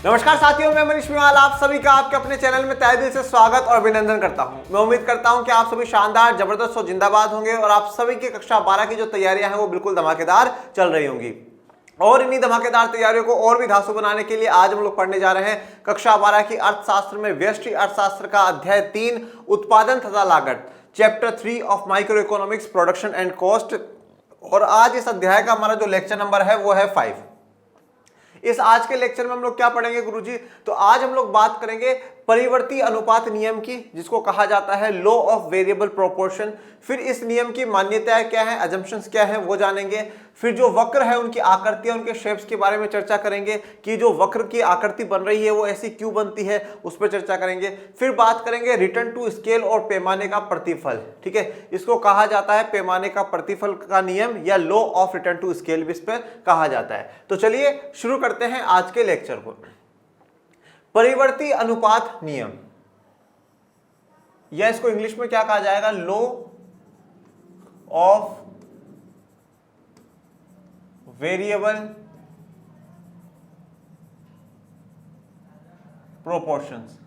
नमस्कार साथियों, मैं मनीष मेवाल आप सभी का आपके अपने चैनल में तहे दिल से स्वागत और अभिनंदन करता हूं। मैं उम्मीद करता हूं कि आप सभी शानदार, जबरदस्त और जिंदाबाद होंगे और आप सभी की कक्षा 12 की जो तैयारियां हैं वो बिल्कुल धमाकेदार चल रही होंगी। और इन्हीं धमाकेदार तैयारियों को और भी धांसू बनाने के लिए आज हम लोग पढ़ने जा रहे हैं कक्षा 12 की अर्थशास्त्र में व्यष्टि अर्थशास्त्र का अध्याय 3 उत्पादन तथा लागत, chapter 3 of micro economics, production and cost. और आज इस अध्याय का हमारा जो लेक्चर नंबर है वो है 5। इस आज के लेक्चर में हम लोग क्या पढ़ेंगे गुरुजी? तो आज हम लोग बात करेंगे परिवर्ती अनुपात नियम की, जिसको कहा जाता है लॉ ऑफ वेरिएबल प्रोपोर्शन। फिर इस नियम की मान्यताएं क्या है, अजम्पशंस क्या है वो जानेंगे। फिर जो वक्र है उनकी आकृतियां, उनके शेप्स के बारे में चर्चा करेंगे कि जो वक्र की आकृति बन रही है वो ऐसी क्यों बनती है, उस पर चर्चा करेंगे। फिर बात करेंगे रिटर्न टू स्केल और पैमाने का प्रतिफल। ठीक है, इसको कहा जाता है पैमाने का प्रतिफल का नियम या law of return to scale भी इस पर कहा जाता है। तो चलिए शुरू करते हैं आज के लेक्चर को। परिवर्ती अनुपात नियम, या इसको इंग्लिश में क्या कहा जाएगा, law of variable proportions.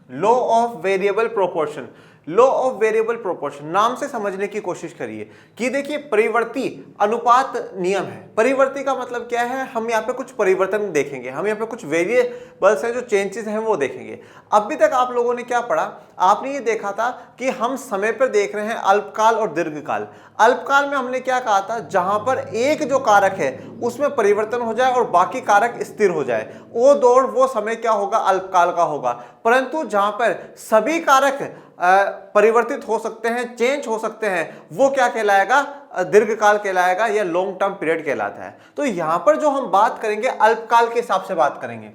Law of variable proportion, law of variable proportion नाम से समझने की कोशिश करिए कि देखिए परिवर्ती अनुपात नियम है। परिवर्ती का मतलब क्या है, हम यहाँ पे कुछ परिवर्तन देखेंगे, हम यहाँ पे कुछ वेरिएबल्स हैं जो चेंजेस हैं वो देखेंगे। अभी तक आप लोगों ने क्या पढ़ा, आपने ये देखा था कि हम समय पर देख रहे हैं अल्पकाल और दीर्घकाल। अल्पकाल में हमने क्या कहा था, जहां पर एक जो कारक है उसमें परिवर्तन हो जाए और बाकी कारक स्थिर हो जाए, वो दौर वो समय क्या होगा, अल्पकाल का होगा। परंतु जहां पर सभी कारक परिवर्तित हो सकते हैं, चेंज हो सकते हैं, वो क्या कहलाएगा, दीर्घकाल कहलाएगा या लॉन्ग टर्म पीरियड कहलाता है। तो यहां पर जो हम बात करेंगे अल्पकाल के हिसाब से बात करेंगे।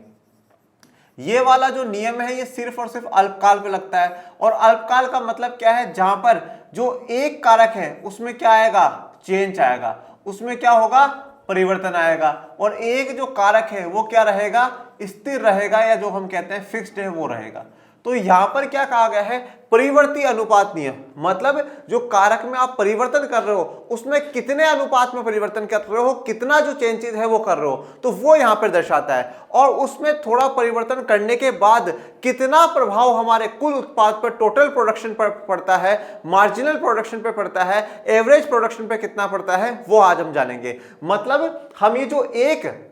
ये वाला जो नियम है ये सिर्फ और सिर्फ अल्पकाल पे लगता है। और अल्पकाल का मतलब क्या है, जहां पर जो एक कारक है उसमें क्या आएगा, चेंज आएगा, उसमें क्या होगा, परिवर्तन आएगा, और एक जो कारक है वो क्या रहेगा, स्थिर रहेगा, या जो हम कहते हैं फिक्स्ड है वो रहेगा। तो यहां पर क्या कहा गया है, परिवर्ती अनुपात नियम, मतलब जो कारक में आप परिवर्तन कर रहे हो उसमें कितने अनुपात में परिवर्तन कर रहे हो, कितना जो चेंजेस है वो कर रहे हो, तो वो यहां पर दर्शाता है। और उसमें थोड़ा परिवर्तन करने के बाद कितना प्रभाव हमारे कुल उत्पाद पर, टोटल प्रोडक्शन पर पड़ता है, मार्जिनल प्रोडक्शन पर पड़ता है, एवरेज प्रोडक्शन पर कितना पड़ता है, वो आज हम जानेंगे। मतलब हम ये जो एक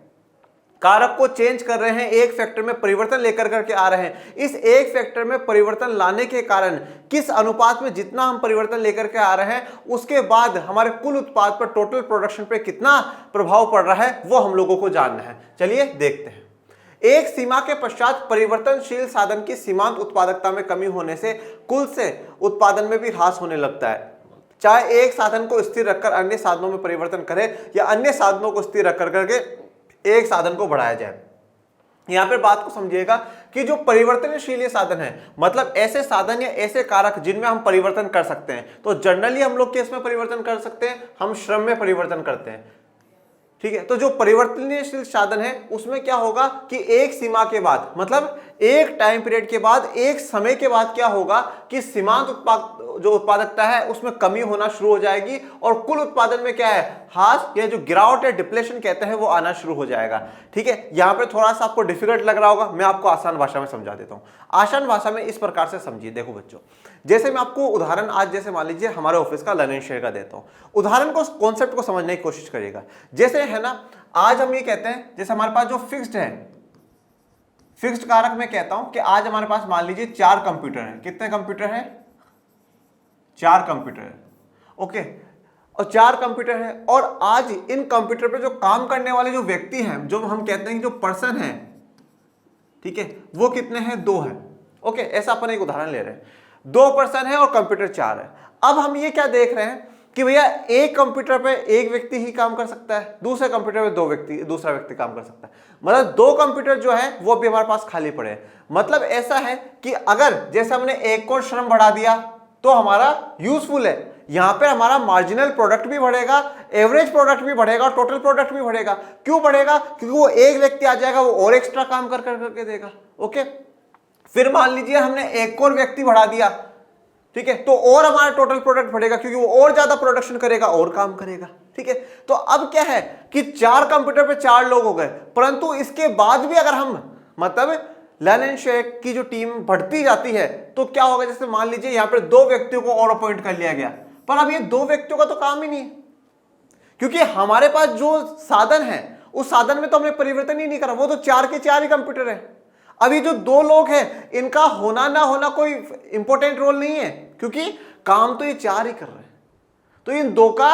कारक को चेंज कर रहे हैं, एक फैक्टर में परिवर्तन लेकर करके आ रहे हैं, इस एक फैक्टर में परिवर्तन लाने के कारण किस अनुपात में जितना हम परिवर्तन लेकर के आ रहे हैं, उसके बाद हमारे कुल उत्पाद पर, टोटल प्रोडक्शन पे कितना प्रभाव पड़ रहा है, वो हम लोगों को जानना है। चलिए देखते हैं। एक सीमा के पश्चात परिवर्तनशील साधन की सीमांत उत्पादकता में कमी होने से कुल से उत्पादन में भी ह्रास होने लगता है। चाहे एक साधन को स्थिर रखकर अन्य साधनों में परिवर्तन करे या अन्य साधनों को स्थिर रख करके एक साधन को बढ़ाया जाए। यहां पर बात को समझिएगा कि जो परिवर्तनशील साधन है, मतलब ऐसे साधन या ऐसे कारक जिनमें हम परिवर्तन कर सकते हैं। तो जनरली हम लोग किस में परिवर्तन कर सकते हैं, हम श्रम में परिवर्तन करते हैं। ठीक है, तो जो परिवर्तनशील साधन है उसमें क्या होगा कि एक सीमा के बाद, मतलब एक टाइम पीरियड के बाद, एक समय के बाद क्या होगा कि सीमांत जो उत्पादकता है उसमें कमी होना शुरू हो जाएगी और कुल उत्पादन में क्या है, ह्रास या जो गिरावट या डिप्लेशन कहते हैं वो आना शुरू हो जाएगा। ठीक है, यहां पे थोड़ा सा आपको डिफिकल्ट लग रहा होगा, मैं आपको आसान भाषा में समझा देता हूं। आसान भाषा में इस प्रकार से समझिए। देखो बच्चों, जैसे मैं आपको उदाहरण आज जैसे मान लीजिए हमारे ऑफिस का लर्निंग शेयर का देता हूं, उदाहरण को, कॉन्सेप्ट को समझने की कोशिश करिएगा। जैसे है ना, आज हम ये कहते हैं, जैसे हमारे पास जो फिक्स्ड है, फिक्स्ड कारक में कहता हूं कि आज हमारे पास मान लीजिए 4 कंप्यूटर हैं। कितने कंप्यूटर हैं, 4 कंप्यूटर है। ओके, और 4 कंप्यूटर है, और आज इन कंप्यूटर पे जो काम करने वाले जो व्यक्ति हैं, जो हम कहते हैं जो पर्सन है, ठीक है, वो कितने हैं, 2 हैं। ओके, ऐसा अपन एक उदाहरण ले रहे हैं, 2 पर्सन है और कंप्यूटर 4 है। अब हम ये क्या देख रहे हैं कि भैया एक कंप्यूटर पे एक व्यक्ति ही काम कर सकता है, दूसरे कंप्यूटर पे दूसरा व्यक्ति काम कर सकता है। मतलब 2 कंप्यूटर जो है वो भी हमारे पास खाली पड़े हैं। मतलब ऐसा है कि अगर जैसे हमने एक और श्रम बढ़ा दिया तो हमारा यूजफुल है, यहां पे हमारा मार्जिनल प्रोडक्ट भी बढ़ेगा, एवरेज प्रोडक्ट भी बढ़ेगा, टोटल प्रोडक्ट भी बढ़ेगा। क्यों बढ़ेगा, क्योंकि वो एक व्यक्ति आ जाएगा, वो और एक्स्ट्रा काम कर करके देगा। ओके, फिर मान लीजिए हमने एक और व्यक्ति बढ़ा दिया, ठीक है, तो और हमारा टोटल प्रोडक्ट बढ़ेगा, क्योंकि वो और ज्यादा प्रोडक्शन करेगा और काम करेगा। ठीक है। तो अब क्या है कि 4 कंप्यूटर पे 4 लोग हो गए, परंतु इसके बाद भी अगर हम मतलब लर्न एंड शेक की जो टीम बढ़ती जाती है तो क्या होगा, जैसे मान लीजिए यहां पर 2 व्यक्तियों को और अपॉइंट कर लिया गया, पर अब ये 2 व्यक्तियों का तो काम ही नहीं है, क्योंकि हमारे पास जो साधन है उस साधन में तो हमने परिवर्तन ही नहीं करा, वो तो 4 के 4 ही कंप्यूटर है। अभी जो 2 लोग हैं इनका होना ना होना कोई इंपॉर्टेंट रोल नहीं है, क्योंकि काम तो ये 4 ही कर रहे हैं, तो इन 2 का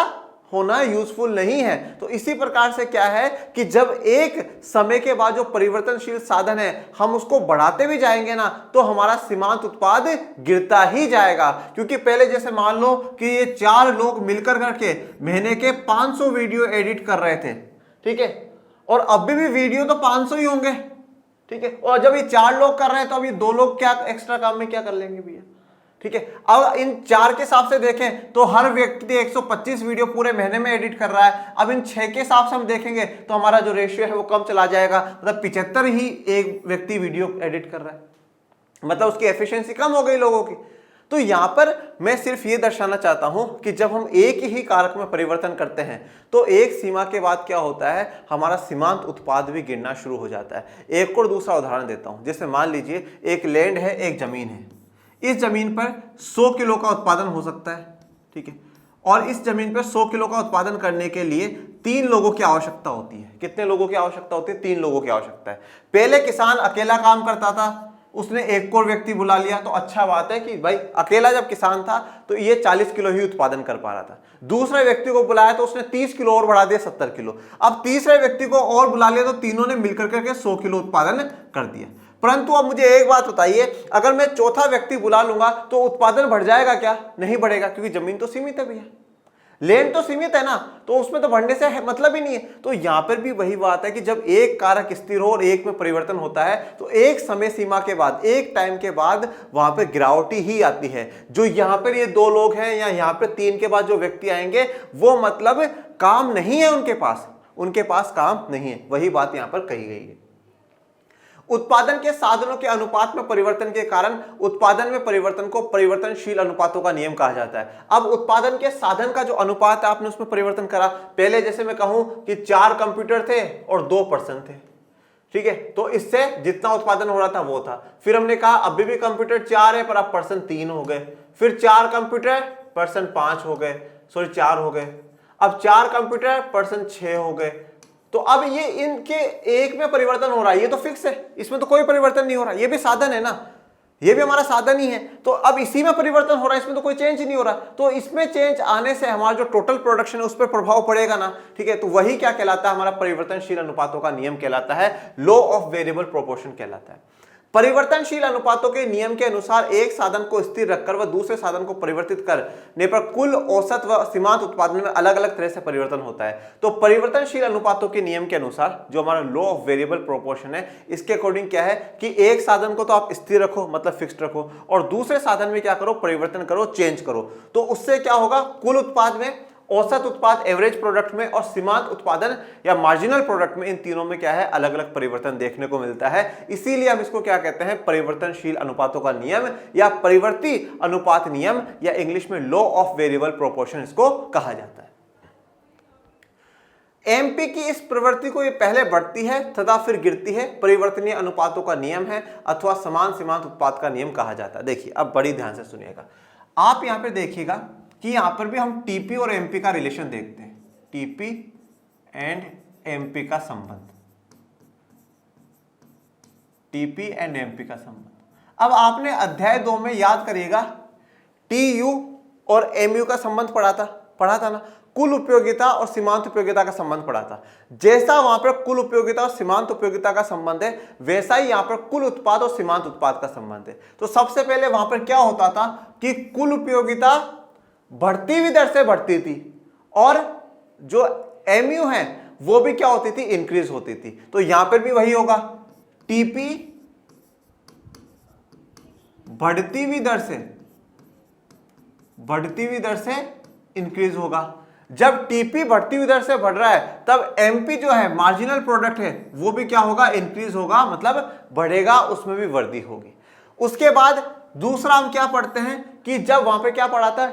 होना यूजफुल नहीं है। तो इसी प्रकार से क्या है कि जब एक समय के बाद जो परिवर्तनशील साधन है हम उसको बढ़ाते भी जाएंगे ना, तो हमारा सीमांत उत्पाद गिरता ही जाएगा। क्योंकि पहले जैसे मान लो कि ये 4 लोग मिलकर करके महीने के 500 वीडियो एडिट कर रहे थे, ठीक है, और अभी भी वीडियो तो 500 ही होंगे, ठीक है, और जब ये 4 लोग कर रहे हैं तो अब ये 2 लोग क्या एक्स्ट्रा काम में क्या कर लेंगे भैया, ठीक है। अब इन 4 के हिसाब से देखें तो हर व्यक्ति 125 वीडियो पूरे महीने में एडिट कर रहा है। अब इन 6 के हिसाब से हम देखेंगे तो हमारा जो रेशियो है वो कम चला जाएगा, मतलब 75 ही एक व्यक्ति वीडियो एडिट कर रहा है, मतलब उसकी एफिशिएंसी कम हो गई लोगों की। तो यहां पर मैं सिर्फ ये दर्शाना चाहता हूं कि जब हम एक ही कारक में परिवर्तन करते हैं तो एक सीमा के बाद क्या होता है, हमारा सीमांत उत्पाद भी गिरना शुरू हो जाता है। एक और दूसरा उदाहरण देता हूं, जैसे मान लीजिए एक लैंड है, एक जमीन है, इस जमीन पर 100 किलो का उत्पादन हो सकता है, ठीक है, और इस जमीन पर 100 किलो का उत्पादन करने के लिए 3 लोगों की आवश्यकता होती है। कितने लोगों की आवश्यकता होती है? 3 लोगों की आवश्यकता है। पहले किसान अकेला काम करता था, उसने एक और व्यक्ति बुला लिया, तो अच्छा बात है कि भाई अकेला जब किसान था तो ये 40 किलो ही उत्पादन कर पा रहा था। दूसरे व्यक्ति को बुलाया तो उसने 30 किलो और बढ़ा दिया, 70 किलो। अब तीसरे व्यक्ति को और बुला लिया तो तीनों ने मिलकर करके 100 किलो उत्पादन कर दिया। परंतु अब मुझे एक बात बताइए, अगर मैं चौथा व्यक्ति बुला लूंगा तो उत्पादन बढ़ जाएगा क्या? नहीं बढ़ेगा, क्योंकि जमीन तो सीमित है भैया, लैंड तो सीमित है ना, तो उसमें तो बढ़ने से मतलब ही नहीं है। तो यहां पर भी वही बात है कि जब एक कारक स्थिर हो और एक में परिवर्तन होता है तो एक समय सीमा के बाद, एक टाइम के बाद वहां पर गिरावट ही आती है। जो यहां पर ये 2 लोग हैं या यहां पर 3 के बाद जो व्यक्ति आएंगे वो मतलब काम नहीं है उनके पास काम नहीं है। वही बात यहां पर कही गई है। उत्पादन के साधनों के अनुपात में परिवर्तन के कारण उत्पादन में परिवर्तन को परिवर्तनशील अनुपातों का नियम कहा जाता है। अब उत्पादन के साधन का जो अनुपात है आपने उसमें परिवर्तन करा। पहले जैसे मैं कहूं कि 4 कंप्यूटर थे और 2 पर्सन थे, ठीक है, तो इससे जितना उत्पादन हो रहा था वो था। फिर हमने कहा अभी भी कंप्यूटर 4 है पर अब पर्सन 3 हो गए, फिर 4 कंप्यूटर पर्सन 5 हो गए, 4 हो गए, अब 4 कंप्यूटर पर्सन 6 हो गए। तो अब ये इनके एक में परिवर्तन हो रहा है, ये तो फिक्स है, इसमें तो कोई परिवर्तन नहीं हो रहा, ये भी साधन है ना, ये भी हमारा साधन ही है। तो अब इसी में परिवर्तन हो रहा है, इसमें तो कोई चेंज नहीं हो रहा। तो इसमें चेंज आने से हमारा जो टोटल प्रोडक्शन है उस पर प्रभाव पड़ेगा ना, ठीक है। तो वही क्या कहलाता है, हमारा परिवर्तनशील अनुपातों का नियम कहलाता है, लॉ ऑफ वेरिएबल प्रोपोर्शन कहलाता है। परिवर्तनशील अनुपातों के नियम के अनुसार एक साधन को स्थिर रखकर व दूसरे साधन को परिवर्तित करने पर कुल औसत व सीमांत उत्पादन में अलग अलग तरह से परिवर्तन होता है। तो परिवर्तनशील अनुपातों के नियम के अनुसार जो हमारा लॉ ऑफ वेरिएबल प्रोपोर्शन है, इसके अकॉर्डिंग क्या है कि एक साधन को तो आप स्थिर रखो, मतलब फिक्स्ड रखो, और दूसरे साधन में क्या करो, परिवर्तन करो, चेंज करो। तो उससे क्या होगा, कुल उत्पाद में, औसत उत्पाद एवरेज प्रोडक्ट में, और सीमांत उत्पादन या मार्जिनल प्रोडक्ट में, इन तीनों में क्या है, अलग अलग परिवर्तन देखने को मिलता है। इसीलिए हम इसको क्या कहते हैं, परिवर्तनशील अनुपातों का नियम या परिवर्ती अनुपात नियम, या इंग्लिश में लॉ ऑफ वेरिएबल प्रोपोर्शन इसको कहा जाता है। एमपी की इस प्रवृत्ति को ये पहले बढ़ती है तथा फिर गिरती है, परिवर्तनीय अनुपातों का नियम है अथवा समान सीमांत उत्पाद का नियम कहा जाता है। देखिए अब बड़ी ध्यान से सुनिएगा, आप यहां पर देखिएगा कि यहां पर भी हम टीपी और एमपी का रिलेशन देखते हैं, टीपी एंड एमपी का संबंध, टीपी एंड एमपी का संबंध। अब आपने अध्याय 2 में याद करिएगा टीयू और एमयू का संबंध पढ़ा था ना, कुल उपयोगिता और सीमांत उपयोगिता का संबंध पढ़ा था। जैसा वहां पर कुल उपयोगिता और सीमांत उपयोगिता का संबंध है, वैसा ही यहां पर कुल उत्पाद और सीमांत उत्पाद का संबंध है। तो सबसे पहले वहां पर क्या होता था कि कुल उपयोगिता बढ़ती हुई दर से बढ़ती थी, और जो एमयू है वो भी क्या होती थी, इंक्रीज होती थी। तो यहां पर भी वही होगा, टीपी बढ़ती हुई दर से इंक्रीज होगा। जब टीपी बढ़ती हुई दर से बढ़ रहा है तब एमपी जो है, मार्जिनल प्रोडक्ट है, वो भी क्या होगा, इंक्रीज होगा, मतलब बढ़ेगा, उसमें भी वृद्धि होगी। उसके बाद दूसरा हम क्या पढ़ते हैं कि जब वहां पे क्या पढ़ा था,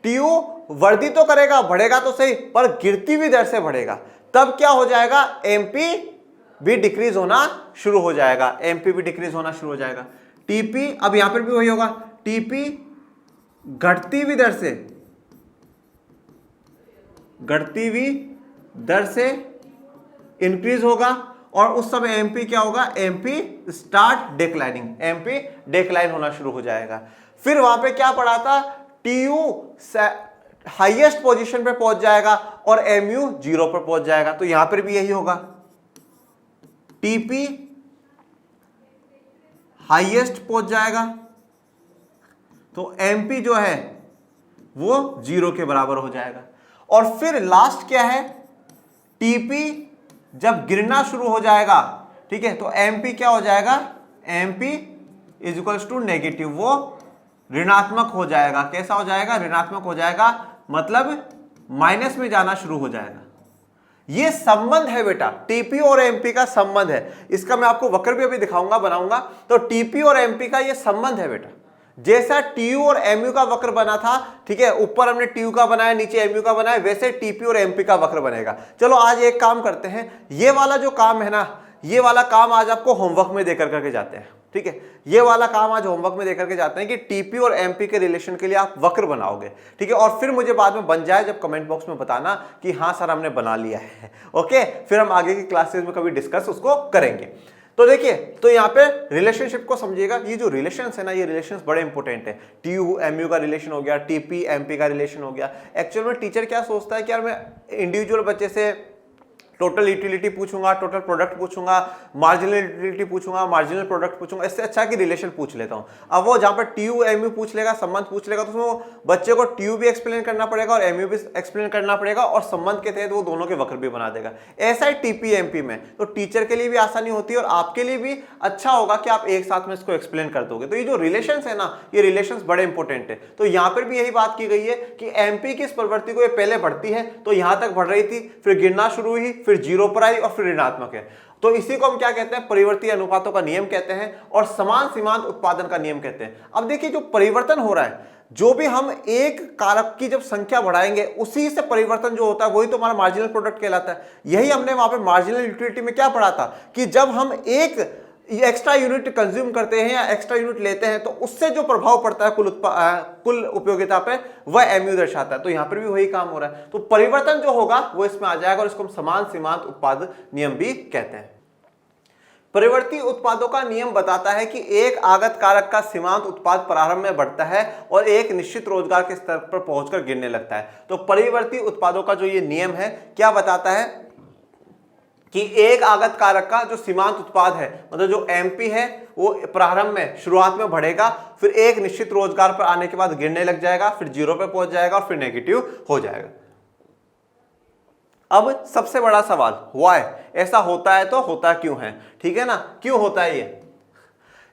टीयू वर्दी तो करेगा, बढ़ेगा तो सही, पर गिरती हुई दर से बढ़ेगा। तब क्या हो जाएगा, एमपी भी डिक्रीज होना शुरू हो जाएगा, एमपी भी डिक्रीज होना शुरू हो जाएगा। टीपी, अब यहां पर भी वही होगा, टीपी घटती हुई दर से, घटती हुई दर से इंक्रीज होगा, और उस समय एमपी क्या होगा, MP start declining, MP decline होना शुरू हो जाएगा। फिर वहां पे क्या पढ़ा था, टीयू हाईएस्ट पोजीशन पे पहुंच जाएगा और एमयू 0 पर पहुंच जाएगा। तो यहां पर भी यही होगा, टीपी हाईएस्ट पहुंच जाएगा तो एमपी जो है वो 0 के बराबर हो जाएगा। और फिर लास्ट क्या है, टीपी जब गिरना शुरू हो जाएगा, ठीक है, तो एमपी क्या हो जाएगा, MP is equals to negative, वो ऋणात्मक हो जाएगा। कैसा हो जाएगा, ऋणात्मक हो जाएगा, मतलब माइनस में जाना शुरू हो जाएगा। ये संबंध है बेटा, टीपी और एमपी का संबंध है। इसका मैं आपको वक्र भी अभी दिखाऊंगा, बनाऊंगा। तो टीपी और एमपी का ये संबंध है बेटा। जैसा टीयू और एमयू का वक्र बना था, ठीक है, ऊपर हमने टीयू का बनाया, नीचे एमयू का बनाया, वैसे टीपी और एमपी का वक्र बनेगा। चलो आज एक काम करते हैं, ये वाला जो काम है ना, ये वाला काम आज आपको होमवर्क में देकर करके जाते हैं, ठीक है। ये वाला काम आज होमवर्क में देकर के जाते हैं कि टीपी और एमपी के रिलेशन के लिए आप वक्र बनाओगे, ठीक है। और फिर मुझे बाद में बन जाए जब कमेंट बॉक्स में बताना कि हाँ सर हमने बना लिया है, ओके। फिर हम आगे की क्लासेस में कभी डिस्कस उसको करेंगे। तो देखिए, तो यहाँ पे रिलेशनशिप को समझिएगा। ये जो रिलेशंस है ना, ये रिलेशंस बड़े इंपॉर्टेंट है। टीयू एमयू का रिलेशन हो गया, टीपी एमपी का रिलेशन हो गया। एक्चुअल में टीचर क्या सोचता है कि यार मैं इंडिविजुअल बच्चे से टोटल यूटिलिटी पूछूंगा, टोटल प्रोडक्ट पूछूंगा, मार्जिनल यूटिलिटी पूछूंगा, मार्जिनल प्रोडक्ट पूछूंगा, इससे अच्छा कि रिलेशन पूछ लेता हूं। अब वो जहां पर टीयू एमयू पूछ लेगा, संबंध पूछ लेगा, तो उसमें बच्चे को टीयू भी एक्सप्लेन करना पड़ेगा और एमयू भी एक्सप्लेन करना पड़ेगा, और संबंध के तहत वो दोनों के वक्र भी बना देगा। ऐसा ही टीपी एमपी में, तो टीचर के लिए भी आसानी होती है और आपके लिए भी अच्छा होगा कि आप एक साथ में इसको एक्सप्लेन कर दोगे। तो ये जो रिलेशन है ना, ये रिलेशन बड़े इंपॉर्टेंट है। तो यहां पर भी यही बात की गई है कि एमपी की इस प्रवृत्ति को ये पहले बढ़ती है, तो यहां तक बढ़ रही थी, फिर गिरना शुरू हुई, फिर 0 पर आई, फिर ऋणात्मक है। तो इसी को हम क्या कहते हैं, परिवर्ती अनुपातों का नियम कहते हैं, और समान सीमांत उत्पादन का नियम कहते हैं। अब देखिए, जो परिवर्तन हो रहा है, जो भी हम एक कारक की जब संख्या बढ़ाएंगे, उसी से परिवर्तन जो होता है वही तो हमारा मार्जिनल प्रोडक्ट कहलाता है। यही हमने वहां पे मार्जिनल यूटिलिटी में क्या पढ़ा था कि जब हम एक एक्स्ट्रा यूनिट कंज्यूम करते हैं या एक्स्ट्रा यूनिट लेते हैं, तो उससे जो प्रभाव पड़ता है कुल उपयोगिता पे, वह एमयू दर्शाता है। तो यहां पर भी वही काम हो रहा है। तो परिवर्तन जो होगा वो इसमें आ जाएगा, और इसको हम समान सीमांत उत्पाद नियम भी कहते हैं। परिवर्ती उत्पादों का नियम बताता है कि एक आगत कारक का सीमांत उत्पाद प्रारंभ में बढ़ता है और एक निश्चित रोजगार के स्तर पर पहुंचकर गिरने लगता है। तो परिवर्ती उत्पादों का जो ये नियम है, क्या बताता है कि एक आगत कारक का जो सीमांत उत्पाद है, मतलब जो एमपी है, वो प्रारंभ में शुरुआत में बढ़ेगा, फिर एक निश्चित रोजगार पर आने के बाद गिरने लग जाएगा, फिर 0 पे पहुंच जाएगा और फिर नेगेटिव हो जाएगा। अब सबसे बड़ा सवाल, व्हाई? ऐसा होता है तो होता क्यों है, ठीक है ना, क्यों होता है ये?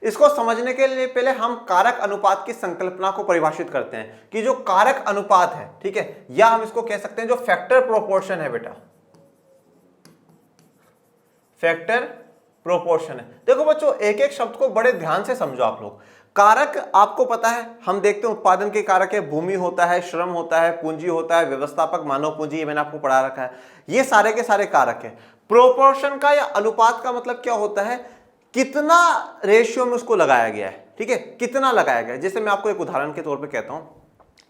इसको समझने के लिए पहले हम कारक अनुपात की संकल्पना को परिभाषित करते हैं कि जो कारक अनुपात है, ठीक है, या हम इसको कह सकते हैं जो फैक्टर प्रोपोर्शन है बेटा, फैक्टर प्रोपोर्शन है। देखो बच्चों, एक एक शब्द को बड़े ध्यान से समझो आप लोग। कारक आपको पता है, हम देखते हैं उत्पादन के कारक है, भूमि होता है, श्रम होता है, पूंजी होता है, व्यवस्थापक मानव पूंजी, ये मैंने आपको पढ़ा रखा है। ये सारे के सारे कारक है। प्रोपोर्शन का या अनुपात का मतलब क्या होता है, कितना रेशियो में उसको लगाया गया है, ठीक है, कितना लगाया गया है। जैसे मैं आपको एक उदाहरण के तौर पे कहता हूं,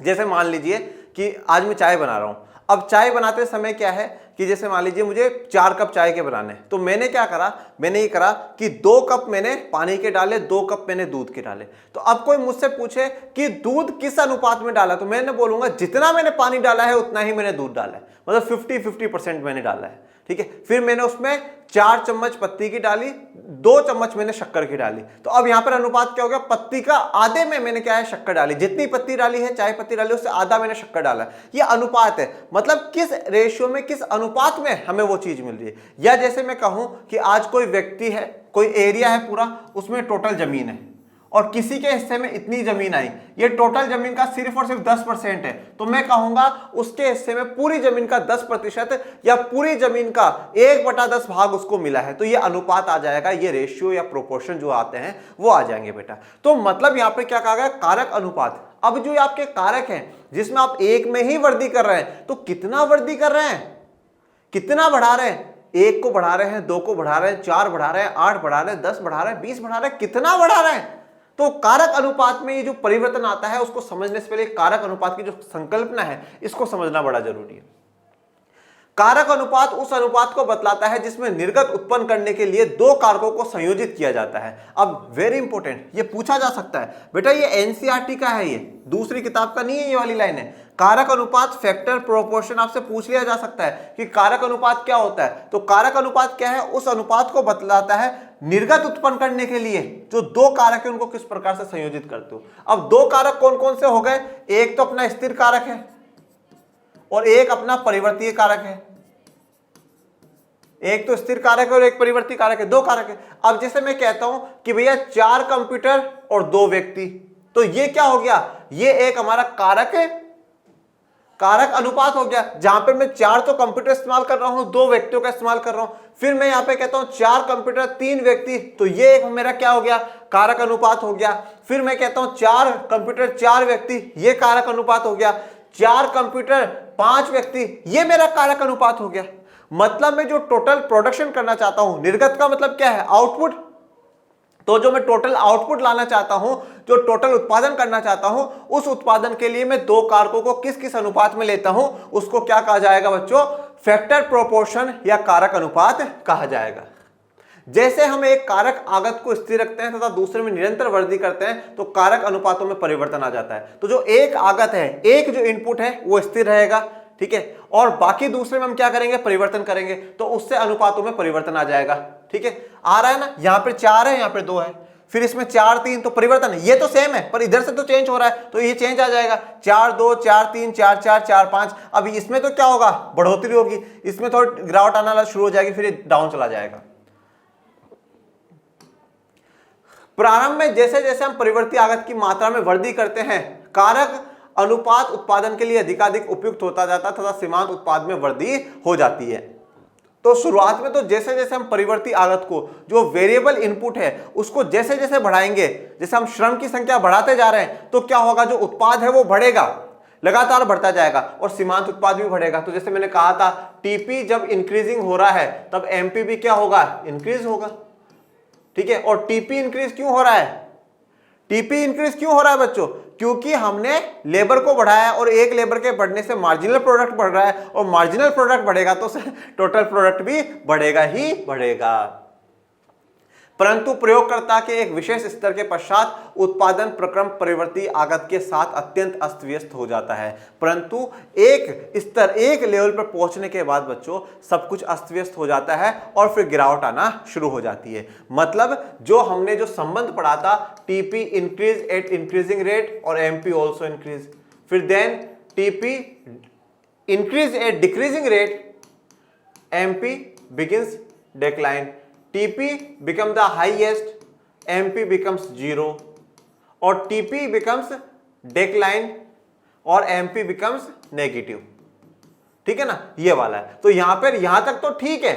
जैसे मान लीजिए कि आज मैं चाय बना रहा हूं। अब चाय बनाते समय क्या है कि जैसे मान लीजिए मुझे 4 कप चाय के बनाने, तो मैंने क्या करा, मैंने ये करा कि 2 कप मैंने पानी के डाले, 2 कप मैंने दूध के डाले। तो अब कोई मुझसे पूछे कि दूध किस अनुपात में डाला, तो मैंने बोलूंगा जितना मैंने पानी डाला है उतना ही मैंने दूध डाला है, मतलब 50-50% मैंने डाला है, ठीक है। फिर मैंने उसमें 4 चम्मच पत्ती की डाली, 2 चम्मच मैंने शक्कर की डाली। तो अब यहां पर अनुपात क्या हो गया, पत्ती का आधे में मैंने क्या है, शक्कर डाली। जितनी पत्ती डाली है, चाय पत्ती डाली, उससे आधा मैंने शक्कर डाला। ये अनुपात है, मतलब किस रेशियो में, किस अनुपात में हमें वो चीज मिल रही है। या जैसे मैं कहूं कि आज कोई व्यक्ति है, कोई एरिया है पूरा, उसमें टोटल जमीन है और किसी के हिस्से में इतनी जमीन आई, ये टोटल जमीन का सिर्फ और सिर्फ 10% है, तो मैं कहूंगा उसके हिस्से में पूरी जमीन का 10% या पूरी जमीन का 1/10 भाग उसको मिला है। तो ये अनुपात आ जाएगा, ये रेशियो या प्रोपोर्शन जो आते हैं वो आ जाएंगे बेटा। तो मतलब यहां पे क्या कहा गया, कारक अनुपात। अब जो आपके कारक हैं जिसमें आप एक में ही वृद्धि कर रहे हैं, तो कितना वृद्धि कर रहे हैं, कितना बढ़ा रहे हैं, एक को बढ़ा रहे हैं, दो को बढ़ा रहे हैं, चार बढ़ा रहे हैं, 8 बढ़ा रहे हैं, 10 बढ़ा रहे हैं, 20 बढ़ा रहे हैं, कितना बढ़ा रहे हैं। तो कारक अनुपात में ये जो परिवर्तन आता है उसको समझने से पहले कारक अनुपात की जो संकल्पना है इसको समझना बड़ा जरूरी है। कारक अनुपात उस अनुपात को बतलाता है जिसमें निर्गत उत्पन्न करने के लिए दो कारकों को संयोजित किया जाता है। अब वेरी इंपॉर्टेंट, ये पूछा जा सकता है बेटा, ये एनसीईआरटी का है, ये दूसरी किताब का नहीं है, ये वाली लाइन है। कारक अनुपात फैक्टर प्रोपोर्शन आपसे पूछ लिया जा सकता है कि कारक अनुपात क्या होता है। तो कारक अनुपात क्या है, उस अनुपात को बतलाता है निर्गत उत्पन्न करने के लिए जो दो कारक है उनको किस प्रकार से संयोजित करते हो। अब दो कारक कौन कौन से हो गए, एक तो अपना स्थिर कारक है और एक अपना परिवर्तीय कारक है। एक तो स्थिर कारक है और एक परिवर्ती कारक है, दो कारक है। अब जैसे मैं कहता हूं कि भैया 4 कंप्यूटर और 2 व्यक्ति, तो ये क्या हो गया, ये एक हमारा कारक है, कारक अनुपात हो गया, जहां पे मैं 4 तो कंप्यूटर इस्तेमाल कर रहा हूं, 2 व्यक्तियों का इस्तेमाल कर रहा हूं। फिर मैं यहां पे कहता हूं 4 कंप्यूटर 3 व्यक्ति, तो ये एक मेरा क्या हो गया, कारक अनुपात हो गया। फिर मैं कहता हूं 4 कंप्यूटर 4 व्यक्ति, ये कारक अनुपात हो गया। 4 कंप्यूटर 5 व्यक्ति, ये मेरा कारक अनुपात हो गया। मतलब मैं जो टोटल प्रोडक्शन करना चाहता हूं, निर्गत का मतलब क्या है, आउटपुट, तो जो मैं टोटल आउटपुट लाना चाहता हूं, जो टोटल उत्पादन करना चाहता हूं, उस उत्पादन के लिए मैं दो कारकों को किस किस अनुपात में लेता हूं, उसको क्या कहा जाएगा बच्चों, फैक्टर प्रोपोर्शन या कारक अनुपात कहा जाएगा। जैसे हम एक कारक आगत को स्थिर रखते हैं तथा दूसरे में निरंतर वृद्धि करते हैं तो कारक अनुपातों में परिवर्तन आ जाता है। तो जो एक आगत है, एक जो इनपुट है वो स्थिर रहेगा, ठीक है, और बाकी दूसरे में हम क्या करेंगे, परिवर्तन करेंगे, तो उससे अनुपातों में परिवर्तन आ जाएगा। ठीक है, आ रहा है ना, यहां पे 4 है, यहां पे 2 है, फिर इसमें 4 3, तो परिवर्तन है, ये तो सेम है पर इधर से तो चेंज हो रहा है, तो ये चेंज आ जाएगा, 4 2 4 3 4 4 4 5। अब इसमें तो क्या होगा, बढ़ोतरी होगी, इसमें थोड़ी गिरावट आना शुरू हो जाएगी, फिर ये डाउन चला जाएगा। प्रारंभ में जैसे जैसे हम परिवर्ती आगत की मात्रा में वृद्धि करते हैं, कारक अनुपात उत्पादन के लिए अधिकाधिक उपयुक्त होता जाता तथा सीमांत उत्पाद में वृद्धि हो जाती है। तो शुरुआत में तो जैसे जैसे हम परिवर्ती आगत को, जो वेरिएबल इनपुट है, उसको जैसे जैसे बढ़ाएंगे, जैसे हम श्रम की संख्या बढ़ाते जा रहे हैं, तो क्या होगा, जो उत्पाद है वो बढ़ेगा, लगातार बढ़ता जाएगा और सीमांत उत्पाद भी बढ़ेगा। तो जैसे मैंने कहा था, टीपी जब इंक्रीजिंग हो रहा है तब एमपी भी क्या होगा, इंक्रीज होगा। ठीक है, और टीपी इंक्रीज क्यों हो रहा है, टीपी इंक्रीज क्यों हो रहा है बच्चों, क्योंकि हमने लेबर को बढ़ाया और एक लेबर के बढ़ने से मार्जिनल प्रोडक्ट बढ़ रहा है, और मार्जिनल प्रोडक्ट बढ़ेगा तो टोटल प्रोडक्ट भी बढ़ेगा ही बढ़ेगा। परंतु प्रयोगकर्ता के एक विशेष स्तर के पश्चात उत्पादन प्रक्रम परिवर्ती आगत के साथ अत्यंत अस्त व्यस्त हो जाता है। परंतु एक स्तर, एक लेवल पर पहुंचने के बाद बच्चों सब कुछ अस्त व्यस्त हो जाता है और फिर गिरावट आना शुरू हो जाती है। मतलब जो हमने जो संबंध पढ़ा था, TP increase at increasing rate और एमपी ऑल्सो इंक्रीज, फिर then TP increase at decreasing rate, MP begins decline, TP become the highest, MP becomes 0 और TP becomes decline और MP becomes negative। ठीक है ना, ये वाला है। तो यहां पर, यहां तक तो ठीक है,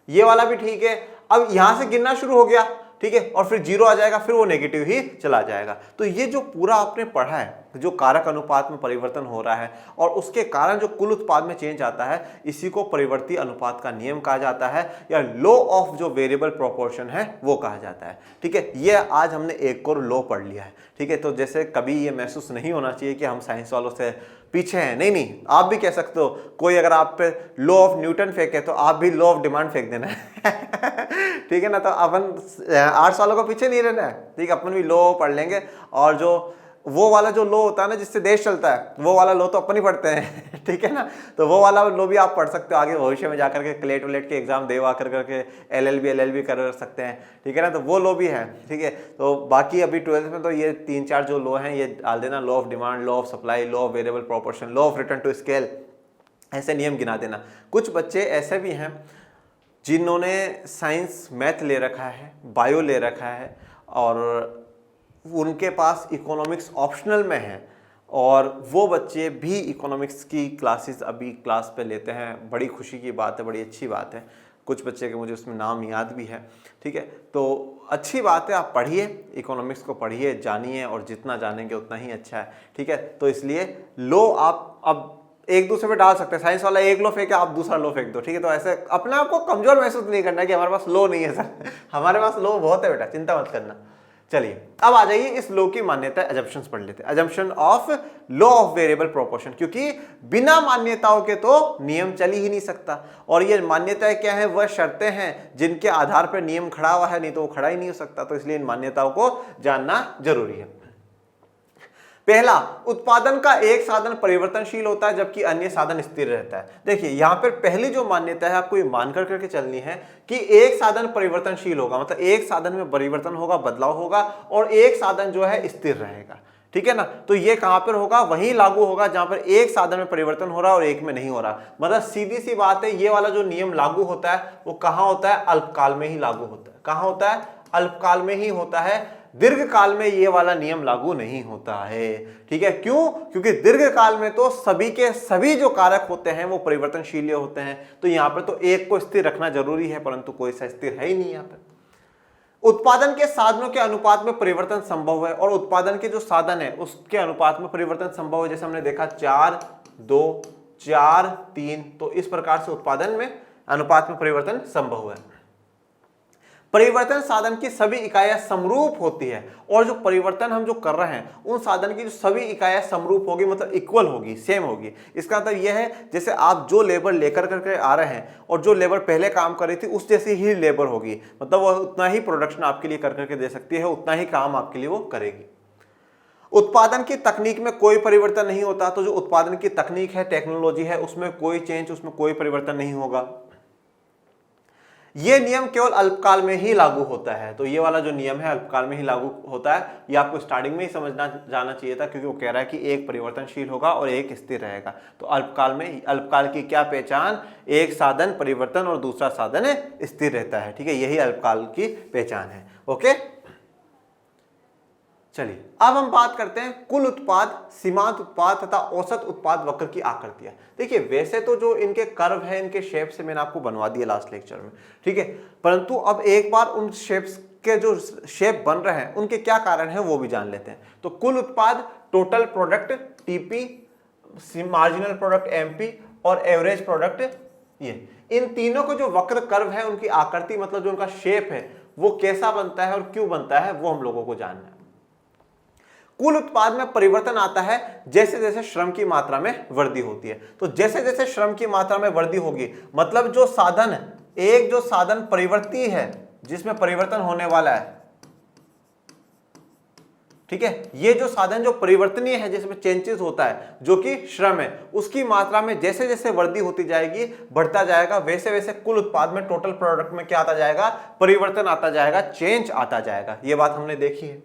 ये वाला भी ठीक है। अब यहां से गिनना शुरू हो गया, ठीक है, और फिर 0 आ जाएगा, फिर वो नेगेटिव ही चला जाएगा। तो ये जो पूरा आपने पढ़ा है, जो कारक अनुपात में परिवर्तन हो रहा है और उसके कारण जो कुल उत्पाद में चेंज आता है, इसी को परिवर्ती अनुपात का नियम कहा जाता है या लॉ ऑफ जो वेरिएबल प्रोपोर्शन है वो कहा जाता है। ठीक है, ये आज हमने एक और लॉ पढ़ लिया है। ठीक है, तो जैसे कभी ये महसूस नहीं होना चाहिए कि हम साइंस वालों से पीछे हैं, नहीं नहीं, आप भी कह सकते हो, कोई अगर आप पे लॉ ऑफ न्यूटन फेंके तो आप भी लॉ ऑफ डिमांड फेंक देना है। ठीक है ना, तो अपन 8 सालों को पीछे नहीं रहना है। ठीक है, अपन भी लॉ पढ़ लेंगे और जो वो वाला जो लॉ होता है ना जिससे देश चलता है, वो वाला लॉ तो अपन ही पढ़ते हैं। ठीक है ना, तो वो वाला लॉ भी आप पढ़ सकते हो आगे भविष्य में जाकर के, क्लेट वलेट के एग्जाम देवा करके LLB कर सकते हैं। ठीक है ना, तो वो लॉ भी है। ठीक है, तो बाकी अभी 12th में तो ये 3-4 जो लॉ हैं ये डाल देना, law of demand, law of supply, law of variable proportion, law of return to scale, ऐसे नियम गिना देना। कुछ बच्चे ऐसे भी हैं जिन्होंने साइंस मैथ ले रखा है, बायो ले रखा है और उनके पास इकोनॉमिक्स ऑप्शनल में है, और वो बच्चे भी इकोनॉमिक्स की क्लासेस अभी क्लास पे लेते हैं। बड़ी खुशी की बात है, बड़ी अच्छी बात है। कुछ बच्चे के मुझे उसमें नाम याद भी है, ठीक है। तो अच्छी बात है, आप पढ़िए, इकोनॉमिक्स को पढ़िए, जानिए, और जितना जानेंगे उतना ही अच्छा है, ठीक है। तो इसलिए लो आप अब एक दूसरे पे डाल सकते हैं, साइंस वाला एक लो फेंके, आप दूसरा लो फेंक दो, ठीक है। तो ऐसे अपने आप को कमजोर महसूस नहीं करना कि हमारे पास लो नहीं है सर, हमारे पास लो बहुत है बेटा, चिंता मत करना। चलिए अब आ जाइए इस लो की मान्यता, अजम्पशंस पढ़ लेते हैं। Assumption of law of variable proportion, क्योंकि बिना मान्यताओं के तो नियम चल ही नहीं सकता, और ये मान्यताएं क्या है, वह शर्तें हैं जिनके आधार पर नियम खड़ा हुआ है, नहीं तो वो खड़ा ही नहीं हो सकता। तो इसलिए इन मान्यताओं को जानना जरूरी है। पहला, उत्पादन का एक साधन परिवर्तनशील होता है जबकि अन्य साधन स्थिर रहता है। देखिए यहां पर पहली जो मान्यता है आपको ये मानकर करके चलनी है कि एक साधन परिवर्तनशील होगा, मतलब एक साधन में परिवर्तन होगा, बदलाव होगा, और एक साधन जो है स्थिर रहेगा, ठीक है ना। तो ये कहां पर होगा, वहीं लागू होगा जहां पर एक साधन में परिवर्तन हो रहा है और एक में नहीं हो रहा। मतलब सीधी सी बात है, ये वाला जो नियम लागू होता है वो कहां होता है, अल्पकाल में ही लागू होता है। कहां होता है, अल्पकाल में ही होता है, दीर्घ काल में ये वाला नियम लागू नहीं होता है, ठीक है। क्यों, क्योंकि दीर्घ काल में तो सभी के सभी जो कारक होते हैं वो परिवर्तनशील होते हैं, तो यहां पर तो एक को स्थिर रखना जरूरी है, परंतु कोई सा स्थिर है ही नहीं यहां पर। उत्पादन के साधनों के अनुपात में परिवर्तन संभव है, और उत्पादन के जो साधन है उसके अनुपात में परिवर्तन संभव है। जैसे हमने देखा 4, 2, 4, 3, तो इस प्रकार से उत्पादन में अनुपात में परिवर्तन संभव है। परिवर्तन साधन की सभी इकाइयां समरूप होती है, और जो परिवर्तन हम जो कर रहे हैं उन साधन की जो सभी इकाइयां समरूप होगी, मतलब इक्वल होगी, सेम होगी। इसका मतलब यह है जैसे आप जो लेबर लेकर करके आ रहे हैं और जो लेबर पहले काम कर रही थी उस जैसी ही लेबर होगी, मतलब वह उतना ही प्रोडक्शन आपके लिए कर करके दे सकती है, उतना ही काम आपके लिए वो करेगी। उत्पादन की तकनीक में कोई परिवर्तन नहीं होता, तो जो उत्पादन की तकनीक है, टेक्नोलॉजी है, उसमें कोई चेंज, उसमें कोई परिवर्तन नहीं होगा। यह नियम केवल अल्पकाल में ही लागू होता है, तो ये वाला जो नियम है अल्पकाल में ही लागू होता है। ये आपको स्टार्टिंग में ही समझना जाना चाहिए था, क्योंकि वो कह रहा है कि एक परिवर्तनशील होगा और एक स्थिर रहेगा। तो अल्पकाल में, अल्पकाल की क्या पहचान, एक साधन परिवर्तन और दूसरा साधन स्थिर रहता है, ठीक है, यही अल्पकाल की पहचान है। ओके, चलिए अब हम बात करते हैं कुल उत्पाद, सीमांत उत्पाद तथा औसत उत्पाद वक्र की आकृतियां। देखिए वैसे तो जो इनके कर्व है, इनके शेप से मैंने आपको बनवा दिया लास्ट लेक्चर में, ठीक है, परंतु अब एक बार उन शेप्स के जो शेप बन रहे हैं उनके क्या कारण है वो भी जान लेते हैं। तो कुल उत्पाद, total product TP, marginal product MP, और एवरेज प्रोडक्ट ये, इन तीनों को जो वक्र कर्व है उनकी आकृति, मतलब जो उनका शेप है वो कैसा बनता है और क्यों बनता है वो हम लोगों को जानना है। कुल उत्पाद में परिवर्तन आता है जैसे जैसे श्रम की मात्रा में वृद्धि होती है। तो जैसे जैसे श्रम की मात्रा में वृद्धि होगी, मतलब जो साधन, एक जो साधन परिवर्ती है जिसमें परिवर्तन होने वाला है, ठीक है, ये जो साधन जो परिवर्तनीय है जिसमें चेंजेस होता है, जो कि श्रम है, उसकी मात्रा में जैसे जैसे वृद्धि होती जाएगी, बढ़ता जाएगा, वैसे वैसे कुल उत्पाद में, टोटल प्रोडक्ट में क्या आता जाएगा, परिवर्तन आता जाएगा, चेंज आता जाएगा। ये बात हमने देखी है।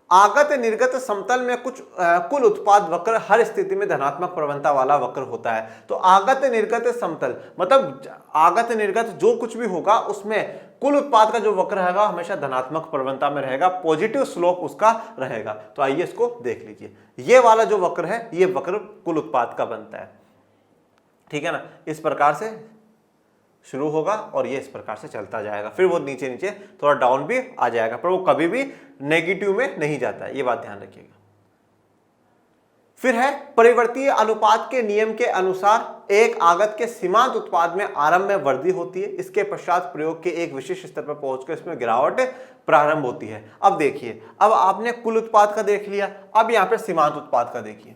आगत निर्गत समतल में कुछ कुल उत्पाद वक्र हर स्थिति में धनात्मक प्रवणता वाला वक्र होता है। तो आगत निर्गत समतल मतलब आगत निर्गत जो कुछ भी होगा उसमें कुल उत्पाद का जो वक्र रहेगा हमेशा धनात्मक प्रवणता में रहेगा, पॉजिटिव स्लोप उसका रहेगा। तो आइए इसको देख लीजिए, ये वाला जो वक्र है ये वक्र कुल उत्पाद का बनता है, ठीक है ना। इस प्रकार से शुरू होगा और ये इस प्रकार से चलता जाएगा, फिर वो नीचे नीचे थोड़ा डाउन भी आ जाएगा, पर वो कभी भी नेगेटिव में नहीं जाता है, ये बात ध्यान रखिएगा। फिर है परिवर्तीय अनुपात के नियम के अनुसार एक आगत के सीमांत उत्पाद में आरंभ में वृद्धि होती है, इसके पश्चात प्रयोग के एक विशिष्ट स्तर पर पहुंचकर इसमें गिरावट प्रारंभ होती है। अब देखिए, अब आपने कुल उत्पाद का देख लिया, अब यहां पर सीमांत उत्पाद का देखिए।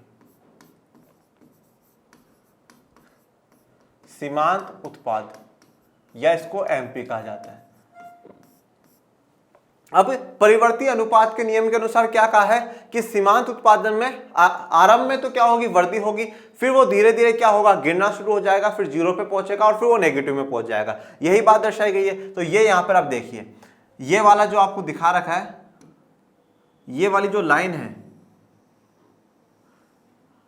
सीमांत उत्पाद या इसको एमपी कहा जाता है। अब परिवर्ती अनुपात के नियम के अनुसार क्या कहा है कि सीमांत उत्पादन में आरंभ में तो क्या होगी, वृद्धि होगी, फिर वो धीरे धीरे क्या होगा, गिरना शुरू हो जाएगा, फिर जीरो पे पहुंचेगा और फिर वो नेगेटिव में पहुंच जाएगा। यही बात दर्शाई गई है। तो ये यहां पर आप देखिए, ये वाला जो आपको दिखा रखा है, ये वाली जो लाइन है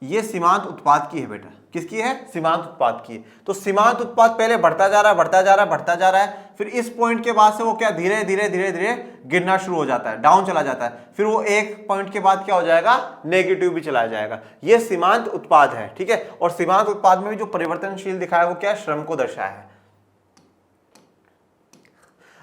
ये सीमांत उत्पाद की है बेटा। किसकी है, सीमांत उत्पाद की है। तो सीमांत उत्पाद पहले बढ़ता जा रहा है, बढ़ता जा रहा है, बढ़ता जा रहा है, फिर इस पॉइंट के बाद से वो क्या धीरे धीरे धीरे धीरे गिरना शुरू हो जाता है, डाउन चला जाता है, फिर वो एक पॉइंट के बाद क्या हो जाएगा, नेगेटिव भी चला जाएगा। ये सीमांत उत्पाद है, ठीक है। और सीमांत उत्पाद में भी जो परिवर्तनशील दिखाया वो क्या, श्रम को दर्शाया है।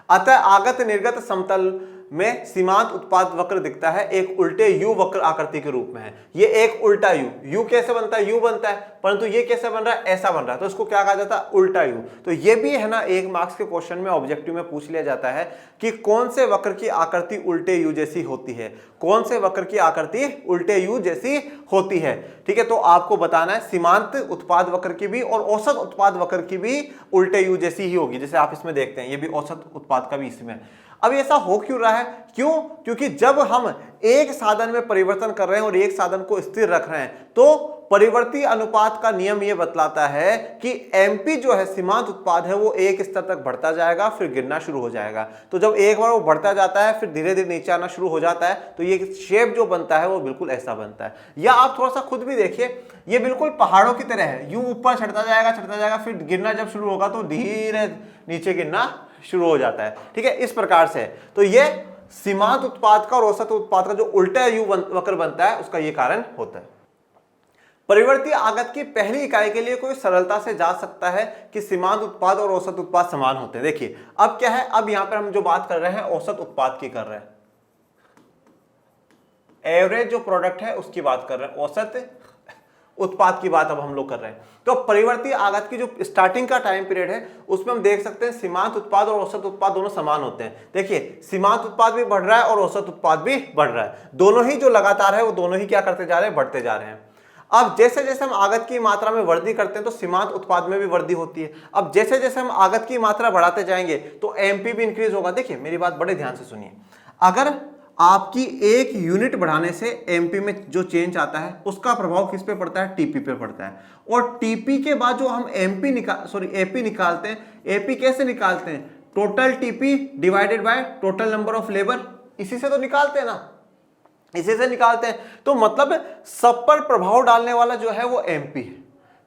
अतः आगत निर्गत समतल में सीमांत उत्पाद वक्र दिखता है एक उल्टे यू वक्र आकृति के रूप में है। ये एक उल्टा यू कैसे बनता है, यू बनता है, परंतु ये कैसे बन रहा है, ऐसा बन रहा है, तो इसको क्या कहा जाता है, उल्टा यू। तो ये भी है ना, एक मार्क्स के क्वेश्चन में ऑब्जेक्टिव में पूछ लिया जाता है कि कौन से वक्र की आकृति उल्टे यू जैसी होती है, कौन से वक्र की आकृति उल्टे यू जैसी होती है। ठीक है, तो आपको बताना है सीमांत उत्पाद वक्र की भी और औसत उत्पाद वक्र की भी उल्टे यू जैसी ही होगी। जैसे आप इसमें देखते हैं, ये भी औसत उत्पाद का भी इसमें। अब ऐसा हो क्यों रहा है, क्यों, क्योंकि जब हम एक साधन में परिवर्तन कर रहे हैं और एक साधन को स्थिर रख रहे हैं, तो परिवर्ती अनुपात का नियम यह बतलाता है कि एमपी जो है सीमांत उत्पाद है वो एक स्तर तक बढ़ता जाएगा फिर गिरना शुरू हो जाएगा। तो जब एक बार वो बढ़ता जाता है फिर धीरे धीरे नीचे आना शुरू हो जाता है, तो ये शेप जो बनता है वो बिल्कुल ऐसा बनता है। या आप थोड़ा सा खुद भी देखिए, ये बिल्कुल पहाड़ों की तरह है, यूं ऊपर चढ़ता जाएगा, फिर गिरना जब शुरू होगा तो धीरे नीचे गिरना शुरू हो जाता है। ठीक है, इस प्रकार से। तो ये सीमांत उत्पाद का और औसत उत्पाद का जो उल्टा यू वक्र बनता है उसका ये कारण होता है। परिवर्ती आगत की पहली इकाई के लिए कोई सरलता से जा सकता है कि सीमांत उत्पाद और औसत उत्पाद समान होते हैं। देखिए अब क्या है, अब यहां पर हम जो बात कर रहे हैं औसत उत्पाद की कर रहे हैं, एवरेज जो प्रोडक्ट है उसकी बात कर रहे हैं, औसत उत्पाद की बात अब हम लोग कर रहे हैं। तो परिवर्ती आगत की जो स्टार्टिंग का टाइम पीरियड है उसमें हम देख सकते हैं सीमांत उत्पाद और औसत उत्पाद दोनों समान होते हैं। देखिए सीमांत उत्पाद भी बढ़ रहा है और औसत उत्पाद भी बढ़ रहा है, दोनों ही जो लगातार है वो दोनों ही क्या करते जा रहे हैं, बढ़ते जा रहे हैं। अब जैसे जैसे हम आगत की मात्रा में वृद्धि करते हैं तो सीमांत उत्पाद में भी वृद्धि होती है। अब जैसे जैसे हम आगत की मात्रा बढ़ाते जाएंगे तो एमपी भी इंक्रीज होगा। देखिए मेरी बात बड़े ध्यान से सुनिए, अगर आपकी एक यूनिट बढ़ाने से एमपी में जो चेंज आता है उसका प्रभाव किस पे पड़ता है, टीपी पे पड़ता है। और टीपी के बाद जो हम एपी निकालते हैं, एपी कैसे निकालते हैं, total TP divided by total number of labour, इसी से तो निकालते हैं ना, इसी से निकालते हैं। तो मतलब सब पर प्रभाव डालने वाला जो है वो एमपी है,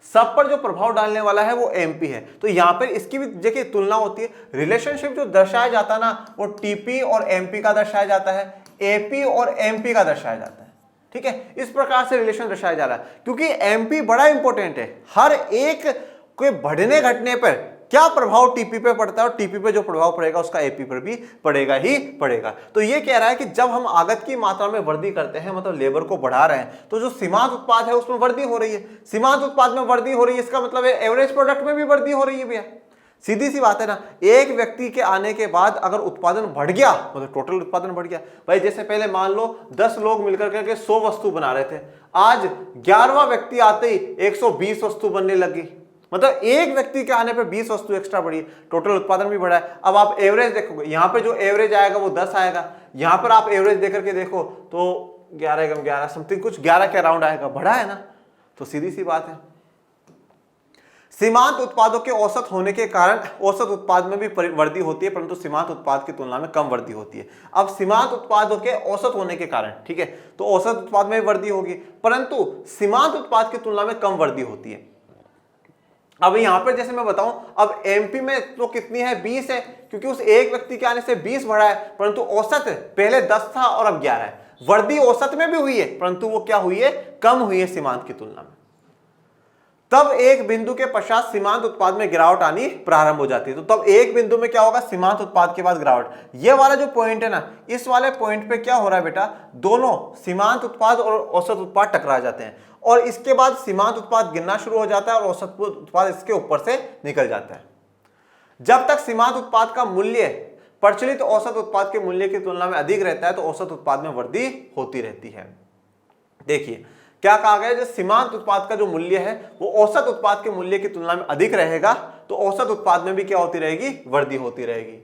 सब पर जो प्रभाव डालने वाला है वो एमपी है। तो यहां पर इसकी भी देखिए तुलना होती है, रिलेशनशिप जो दर्शाया जाता है ना वो टीपी और एमपी का दर्शाया जाता है, एपी और एमपी का दर्शाया जाता है। ठीक है, इस प्रकार से रिलेशन दर्शाया जा रहा है, क्योंकि एमपी बड़ा इंपॉर्टेंट है। हर एक के बढ़ने घटने पर क्या प्रभाव टीपी पे पड़ता है और टीपी पे जो प्रभाव पड़ेगा उसका एपी पर भी पड़ेगा ही पड़ेगा। तो ये कह रहा है कि जब हम आगत की मात्रा में वृद्धि करते हैं, मतलब लेबर को बढ़ा रहे हैं, तो जो सीमांत उत्पाद है उसमें वृद्धि हो रही है। सीमांत उत्पाद में वृद्धि हो रही है, इसका मतलब है एवरेज प्रोडक्ट में भी वृद्धि हो रही है भैया। सीधी सी बात है ना, एक व्यक्ति के आने के बाद अगर उत्पादन बढ़ गया, मतलब टोटल उत्पादन बढ़ गया, भाई जैसे पहले मान लो 10 लोग मिलकर के 100 वस्तु बना रहे थे, आज 11वां व्यक्ति आते ही 120 वस्तु बनने लगी, मतलब एक व्यक्ति के आने पे 20 वस्तु एक्स्ट्रा बढ़ी, टोटल उत्पादन भी बढ़ा है। अब आप एवरेज देखोगे, यहां पे जो एवरेज आएगा वो 10 आएगा, यहां पर आप एवरेज देकर के देखो तो 11 समथिंग कुछ 11 के अराउंड आएगा, बढ़ा है ना। तो सीधी सी बात है, सीमांत उत्पादों के औसत होने के कारण औसत उत्पाद में भी वृद्धि होती है, परंतु सीमांत उत्पाद की तुलना में कम वृद्धि होती है। अब सीमांत उत्पादों के औसत होने के कारण, ठीक है, तो औसत उत्पाद में वृद्धि होगी, परंतु सीमांत उत्पाद की तुलना में कम वृद्धि होती है। अब यहां पर जैसे मैं बताऊं, अब एमपी में तो कितनी है, 20 है, क्योंकि उस एक व्यक्ति के आने से 20 बढ़ा है, परंतु औसत पहले 10 था और अब 11 है। वृद्धि औसत में भी हुई है, परंतु वो क्या हुई है, कम हुई है सीमांत की तुलना में। तब एक बिंदु के पश्चात सीमांत उत्पाद में गिरावट आनी प्रारंभ हो जाती है। तो तब एक बिंदु में क्या होगा, सीमांत उत्पाद के बाद गिरावट। ये वाला जो पॉइंट है ना, इस वाले पॉइंट पे क्या हो रहा है बेटा, दोनों सीमांत उत्पाद और औसत उत्पाद टकरा जाते हैं, और इसके बाद सीमांत उत्पाद गिरना शुरू हो जाता है और औसत उत्पाद इसके ऊपर से निकल जाता है। जब तक सीमांत उत्पाद का मूल्य प्रचलित औसत उत्पाद के मूल्य की तुलना में अधिक रहता है तो औसत उत्पाद में वृद्धि होती रहती है। देखिए क्या कहा गया, जो सीमांत उत्पाद का जो मूल्य है वो औसत उत्पाद के मूल्य की तुलना में अधिक रहेगा, तो औसत उत्पाद में भी क्या होती रहेगी, वृद्धि होती रहेगी।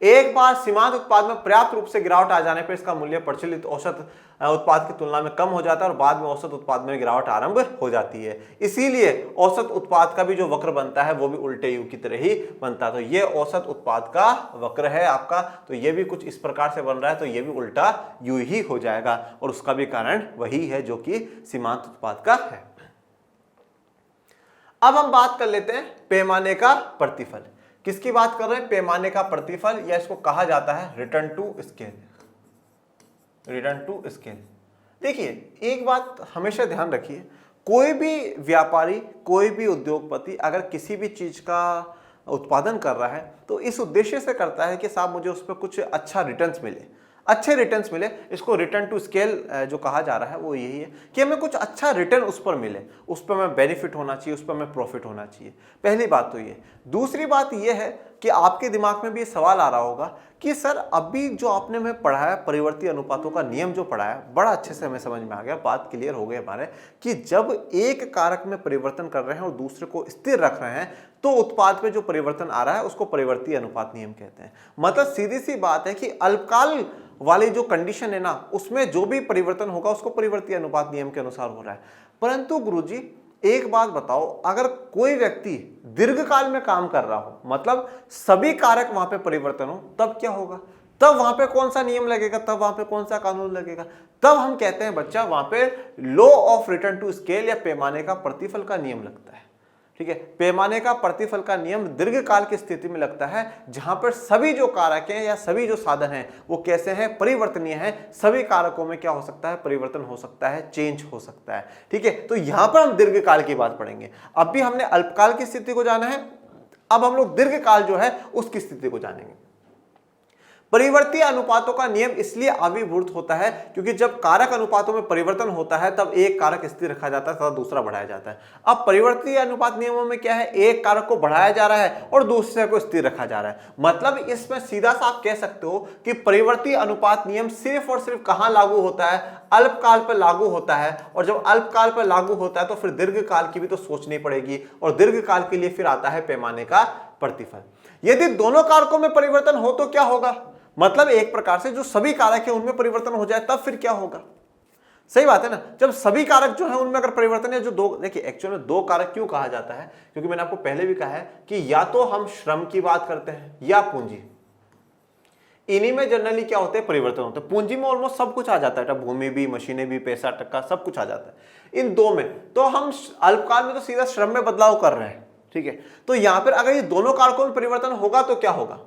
एक बार सीमांत उत्पाद में पर्याप्त रूप से गिरावट आ जाने पर इसका मूल्य प्रचलित औसत उत्पाद की तुलना में कम हो जाता है और बाद में औसत उत्पाद में गिरावट आरंभ हो जाती है। इसीलिए औसत उत्पाद का भी जो वक्र बनता है वो भी उल्टे यू की तरह ही बनता है। तो ये औसत उत्पाद का वक्र है आपका, तो ये भी कुछ इस प्रकार से बन रहा है, तो ये भी उल्टा यू ही हो जाएगा, और उसका भी कारण वही है जो कि सीमांत उत्पाद का है। अब हम बात कर लेते हैं पैमाने का प्रतिफल। किसकी बात कर रहे हैं, पैमाने का प्रतिफल, या इसको कहा जाता है return to scale. Return to scale. देखिए एक बात हमेशा ध्यान रखिए, कोई भी व्यापारी, कोई भी उद्योगपति अगर किसी भी चीज का उत्पादन कर रहा है तो इस उद्देश्य से करता है कि साहब मुझे उस पर कुछ अच्छा रिटर्न्स मिले, अच्छे रिटर्न्स मिले। इसको रिटर्न टू स्केल जो कहा जा रहा है वो यही है कि हमें कुछ अच्छा रिटर्न उस पर मिले, उस पर हमें बेनिफिट होना चाहिए, उस पर हमें प्रॉफिट होना चाहिए। पहली बात तो ये। दूसरी बात ये है कि आपके दिमाग में भी ये सवाल आ रहा होगा कि सर अभी जो आपने हमें पढ़ाया परिवर्ती अनुपातों का नियम जो पढ़ाया बड़ा अच्छे से हमें समझ में आ गया, बात क्लियर हो गई हमारे कि जब एक कारक में परिवर्तन कर रहे हैं और दूसरे को स्थिर रख रहे हैं तो उत्पाद में जो परिवर्तन आ रहा है उसको परिवर्ती अनुपात नियम कहते हैं। मतलब सीधी सी बात है कि अल्पकाल वाली जो कंडीशन है ना उसमें जो भी परिवर्तन होगा उसको परिवर्ती अनुपात नियम के अनुसार हो रहा है। परंतु गुरुजी एक बात बताओ, अगर कोई व्यक्ति दीर्घकाल में काम कर रहा हो, मतलब सभी कारक वहां पे परिवर्तन हो, तब क्या होगा? तब वहां पे कौन सा नियम लगेगा? तब वहां पे कौन सा कानून लगेगा? तब हम कहते हैं बच्चा वहां पे law of return to scale या पैमाने का प्रतिफल का नियम लगता है। ठीक है, पैमाने का प्रतिफल का नियम दीर्घकाल की स्थिति में लगता है जहां पर सभी जो कारक हैं या सभी जो साधन हैं वो कैसे हैं? परिवर्तनीय हैं। सभी कारकों में क्या हो सकता है? परिवर्तन हो सकता है, चेंज हो सकता है। ठीक है, तो यहां पर हम दीर्घकाल की बात पढ़ेंगे। अब भी हमने अल्पकाल की स्थिति को जाना है, अब हम लोग दीर्घकाल जो है उसकी स्थिति को जानेंगे। परिवर्ती अनुपातों का नियम इसलिए आविर्भूत होता है क्योंकि जब कारक अनुपातों में परिवर्तन होता है तब एक कारक स्थिर रखा जाता है तथा दूसरा बढ़ाया जाता है। अब परिवर्ती अनुपात नियमों में क्या है? एक कारक को बढ़ाया जा रहा है और दूसरे को स्थिर रखा जा रहा है। मतलब इसमें सीधा सा आप कह सकते हो कि परिवर्ती अनुपात नियम सिर्फ और सिर्फ कहां लागू होता है? अल्पकाल पर लागू होता है। और जब अल्पकाल पर लागू होता है तो फिर दीर्घकाल की भी तो सोचनी पड़ेगी और दीर्घकाल के लिए फिर आता है पैमाने का प्रतिफल। यदि दोनों कारकों में परिवर्तन हो तो क्या होगा? मतलब एक प्रकार से जो सभी कारक है उनमें परिवर्तन हो जाए तब फिर क्या होगा? सही बात है ना, जब सभी कारक जो है उनमें अगर परिवर्तन है, जो दो, देखिए एक्चुअली में दो कारक क्यों कहा जाता है? क्योंकि मैंने आपको पहले भी कहा है कि या तो हम श्रम की बात करते हैं या पूंजी, इन्हीं में जनरली क्या होते हैं? परिवर्तन होते हैं। पूंजी में ऑलमोस्ट सब कुछ आ जाता है, भूमि भी, मशीनें भी, पैसा, टक्का, सब कुछ आ जाता है। इन दो में तो हम अल्पकाल में तो सीधा श्रम में बदलाव कर रहे हैं। ठीक है, तो यहां पर अगर ये दोनों कारकों में परिवर्तन होगा तो क्या होगा?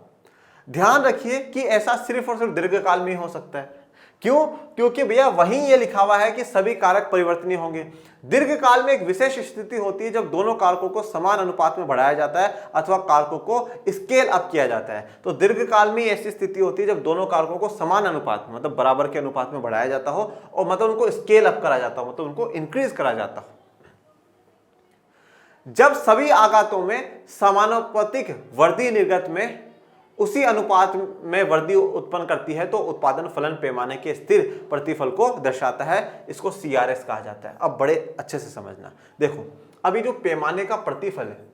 ध्यान रखिए कि ऐसा सिर्फ और सिर्फ दीर्घकाल में ही हो सकता है। क्यों? क्योंकि भैया वहीं ये लिखा हुआ है कि सभी कारक परिवर्तनीय होंगे। दीर्घकाल में एक विशेष स्थिति होती है जब दोनों कारकों को समान अनुपात में बढ़ाया जाता है अथवा कारकों को स्केल अप किया जाता है। तो दीर्घकाल में ऐसी स्थिति होती है जब दोनों कारकों को समान अनुपात में, मतलब बराबर के अनुपात में बढ़ाया जाता हो और मतलब उनको स्केल अप करा जाता हो, मतलब उनको इंक्रीज करा जाता हो। जब सभी आघातों में समानुपातिक वृद्धि निर्गत में उसी अनुपात में वृद्धि उत्पन्न करती है तो उत्पादन फलन पैमाने के स्थिर प्रतिफल को दर्शाता है। इसको CRS कहा जाता है। अब बड़े अच्छे से समझना, देखो अभी जो पैमाने का प्रतिफल है,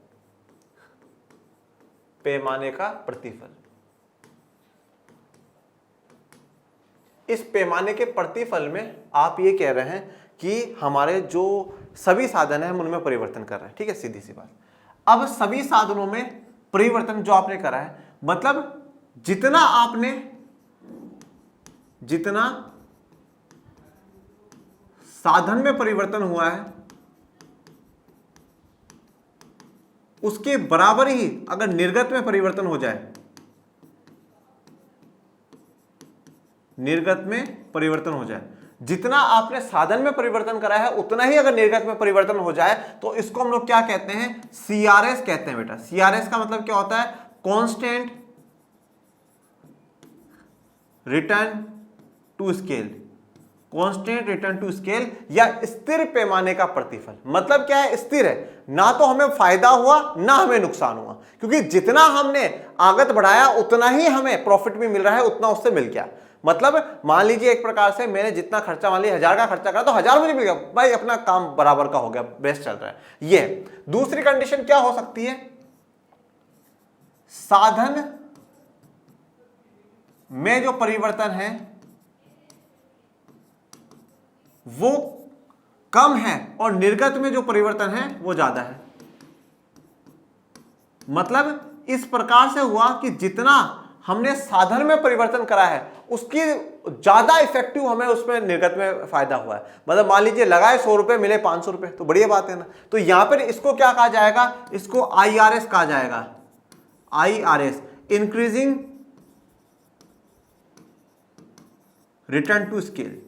पैमाने का प्रतिफल, इस पैमाने के प्रतिफल में आप ये कह रहे हैं कि हमारे जो सभी साधन है हम उनमें परिवर्तन कर रहे हैं। ठीक है, सीधी सी बात। अब सभी साधनों में परिवर्तन जो आपने करा है, मतलब जितना साधन में परिवर्तन हुआ है उसके बराबर ही अगर निर्गत में परिवर्तन हो जाए, निर्गत में परिवर्तन हो जाए, जितना आपने साधन में परिवर्तन करा है उतना ही अगर निर्गत में परिवर्तन हो जाए तो इसको हम लोग क्या कहते हैं? CRS कहते हैं बेटा। CRS का मतलब क्या होता है? Constant return to scale, constant return to scale या स्थिर पैमाने का प्रतिफल। मतलब क्या है? स्थिर है, ना तो हमें फायदा हुआ ना हमें नुकसान हुआ, क्योंकि जितना हमने आगत बढ़ाया उतना ही हमें प्रॉफिट भी मिल रहा है, उतना उससे मिल गया। मतलब मान लीजिए एक प्रकार से मैंने जितना खर्चा, मान लीजिए 1000 का खर्चा करा तो 1000 मुझे मिल गया, भाई अपना काम बराबर का हो गया, बेस्ट चल रहा है। ये दूसरी कंडीशन क्या हो सकती है? साधन में जो परिवर्तन है वो कम है और निर्गत में जो परिवर्तन है वो ज्यादा है। मतलब इस प्रकार से हुआ कि जितना हमने साधन में परिवर्तन करा है उसकी ज्यादा इफेक्टिव हमें उसमें निर्गत में फायदा हुआ है। मतलब मान लीजिए लगाए 100 रुपए मिले 500 रुपए, तो बढ़िया बात है ना। तो यहां पर इसको क्या कहा जाएगा? इसको IRS कहा जाएगा। IRS, increasing return to scale,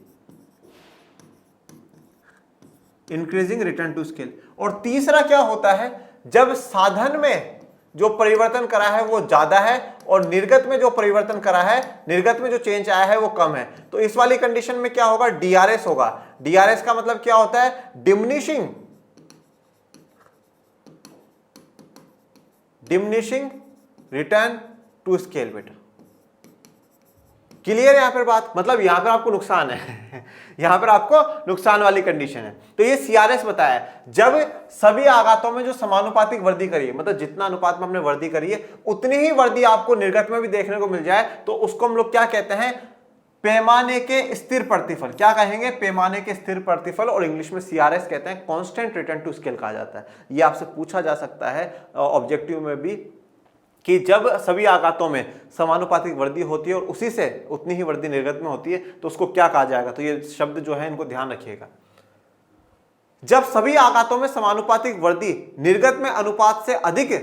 increasing return to scale. और तीसरा क्या होता है? जब साधन में जो परिवर्तन करा है वो ज्यादा है और निर्गत में जो परिवर्तन करा है, निर्गत में जो चेंज आया है वो कम है, तो इस वाली कंडीशन में क्या होगा, डीआरएस होगा। डीआरएस का मतलब क्या होता है, डिमिनिशिंग रिटर्न टू स्केल। बेटा क्लियर है यहां पर बात, मतलब यहां पर आपको नुकसान है यहां पर आपको नुकसान वाली कंडीशन है। तो ये सीआरएस बताया, जब सभी आघातों में जो समानुपातिक वृद्धि करी है, मतलब जितना अनुपात में हमने वृद्धि करी है उतनी ही वृद्धि आपको निर्गत में भी देखने को मिल जाए, तो उसको हम लोग क्या कहते हैं, पैमाने के स्थिर प्रतिफल। क्या कहेंगे, पैमाने के स्थिर प्रतिफल, और इंग्लिश में सीआरएस कहते हैं, कांस्टेंट रिटर्न टू स्केल कहा जाता है। ये आपसे पूछा जा सकता है ऑब्जेक्टिव में भी, कि जब सभी आघातों में समानुपातिक वृद्धि होती है और उसी से उतनी ही वृद्धि निर्गत में होती है तो उसको क्या कहा जाएगा। तो ये शब्द जो है इनको ध्यान रखिएगा। जब सभी आघातों में समानुपातिक वृद्धि निर्गत में अनुपात से अधिक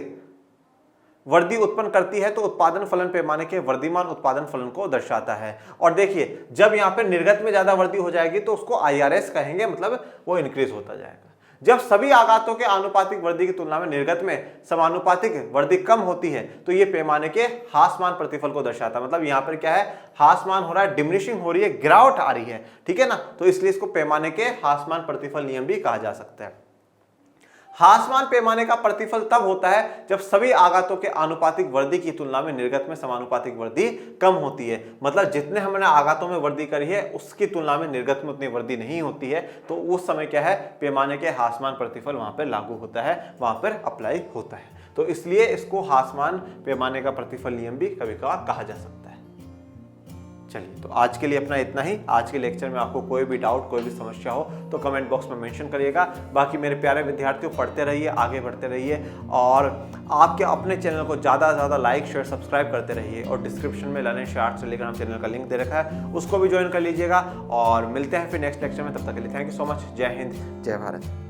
वृद्धि उत्पन्न करती है तो उत्पादन फलन पैमाने के वर्धिमान उत्पादन फलन को दर्शाता है। और देखिए, जब यहां पर निर्गत में ज्यादा वृद्धि हो जाएगी तो उसको आईआरएस कहेंगे, मतलब वो इंक्रीज होता जाएगा। जब सभी आघातों के आनुपातिक वृद्धि की तुलना में निर्गत में समानुपातिक वृद्धि कम होती है तो ये पैमाने के ह्रासमान प्रतिफल को दर्शाता है। मतलब यहां पर क्या है, ह्रासमान हो रहा है, डिमिनिशिंग हो रही है, गिरावट आ रही है, ठीक है ना। तो इसलिए इसको पैमाने के ह्रासमान प्रतिफल नियम भी कहा जा सकता है। ह्रासमान पैमाने का प्रतिफल तब होता है जब सभी आघातों के आनुपातिक वृद्धि की तुलना में निर्गत में समानुपातिक वृद्धि कम होती है। मतलब जितने हमने आघातों में वृद्धि करी है उसकी तुलना में निर्गत में उतनी वृद्धि नहीं होती है, तो उस समय क्या है, पैमाने के ह्रासमान प्रतिफल वहां पर लागू होता है, वहां पर अप्लाई होता है। तो इसलिए इसको ह्रासमान पैमाने का प्रतिफल नियम भी कभी कभार कहा जा सकता है। चलिए, तो आज के लिए अपना इतना ही। आज के लेक्चर में आपको कोई भी डाउट, कोई भी समस्या हो तो कमेंट बॉक्स में मेंशन करिएगा। बाकी मेरे प्यारे विद्यार्थियों, पढ़ते रहिए, आगे बढ़ते रहिए, और आपके अपने चैनल को ज़्यादा से ज़्यादा लाइक, शेयर, सब्सक्राइब करते रहिए। और डिस्क्रिप्शन में लर्निंग शार्ट से लेकर हम चैनल का लिंक दे रखा है, उसको भी ज्वाइन कर लीजिएगा। और मिलते हैं फिर नेक्स्ट लेक्चर में, तब तक के लिए थैंक यू सो मच। जय हिंद, जय भारत।